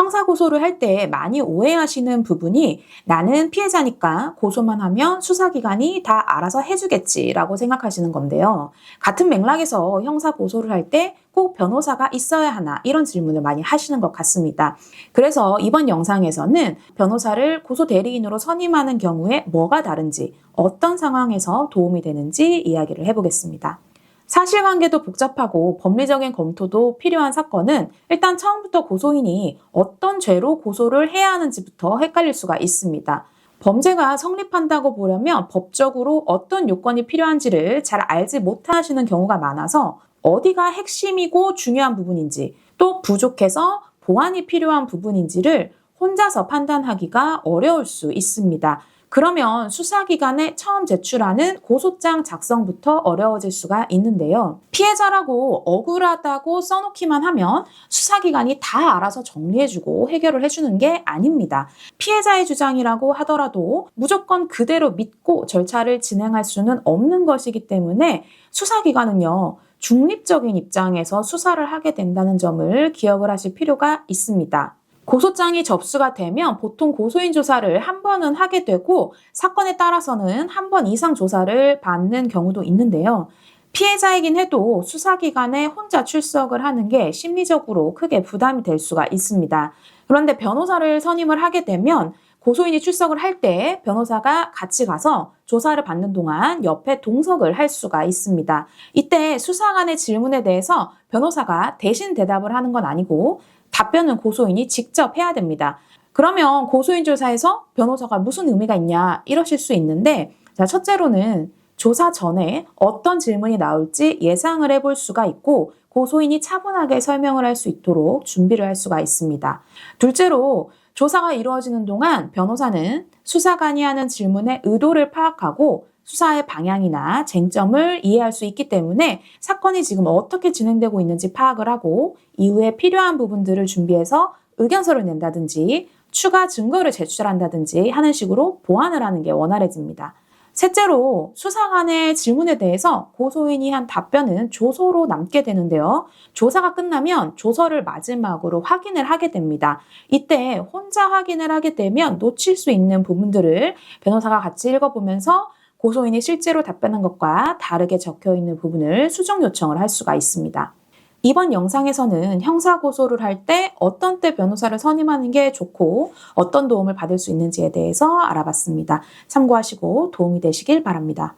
형사고소를 할 때 많이 오해하시는 부분이 나는 피해자니까 고소만 하면 수사기관이 다 알아서 해주겠지라고 생각하시는 건데요. 같은 맥락에서 형사고소를 할 때 꼭 변호사가 있어야 하나 이런 질문을 많이 하시는 것 같습니다. 그래서 이번 영상에서는 변호사를 고소대리인으로 선임하는 경우에 뭐가 다른지, 어떤 상황에서 도움이 되는지 이야기를 해보겠습니다. 사실관계도 복잡하고 법리적인 검토도 필요한 사건은 일단 처음부터 고소인이 어떤 죄로 고소를 해야 하는지부터 헷갈릴 수가 있습니다. 범죄가 성립한다고 보려면 법적으로 어떤 요건이 필요한지를 잘 알지 못하시는 경우가 많아서 어디가 핵심이고 중요한 부분인지 또 부족해서 보완이 필요한 부분인지를 혼자서 판단하기가 어려울 수 있습니다. 그러면 수사기관에 처음 제출하는 고소장 작성부터 어려워질 수가 있는데요. 피해자라고 억울하다고 써놓기만 하면 수사기관이 다 알아서 정리해주고 해결을 해주는 게 아닙니다. 피해자의 주장이라고 하더라도 무조건 그대로 믿고 절차를 진행할 수는 없는 것이기 때문에 수사기관은요, 중립적인 입장에서 수사를 하게 된다는 점을 기억을 하실 필요가 있습니다. 고소장이 접수가 되면 보통 고소인 조사를 한 번은 하게 되고 사건에 따라서는 한 번 이상 조사를 받는 경우도 있는데요. 피해자이긴 해도 수사기관에 혼자 출석을 하는 게 심리적으로 크게 부담이 될 수가 있습니다. 그런데 변호사를 선임을 하게 되면 고소인이 출석을 할 때 변호사가 같이 가서 조사를 받는 동안 옆에 동석을 할 수가 있습니다. 이때 수사관의 질문에 대해서 변호사가 대신 대답을 하는 건 아니고 답변은 고소인이 직접 해야 됩니다. 그러면 고소인 조사에서 변호사가 무슨 의미가 있냐 이러실 수 있는데, 첫째로는 조사 전에 어떤 질문이 나올지 예상을 해볼 수가 있고 고소인이 차분하게 설명을 할 수 있도록 준비를 할 수가 있습니다. 둘째로 조사가 이루어지는 동안 변호사는 수사관이 하는 질문의 의도를 파악하고 수사의 방향이나 쟁점을 이해할 수 있기 때문에 사건이 지금 어떻게 진행되고 있는지 파악을 하고 이후에 필요한 부분들을 준비해서 의견서를 낸다든지 추가 증거를 제출한다든지 하는 식으로 보완을 하는 게 원활해집니다. 셋째로 수사관의 질문에 대해서 고소인이 한 답변은 조서로 남게 되는데요. 조사가 끝나면 조서를 마지막으로 확인을 하게 됩니다. 이때 혼자 확인을 하게 되면 놓칠 수 있는 부분들을 변호사가 같이 읽어보면서 고소인이 실제로 답변한 것과 다르게 적혀있는 부분을 수정 요청을 할 수가 있습니다. 이번 영상에서는 형사고소를 할 때 어떤 때 변호사를 선임하는 게 좋고 어떤 도움을 받을 수 있는지에 대해서 알아봤습니다. 참고하시고 도움이 되시길 바랍니다.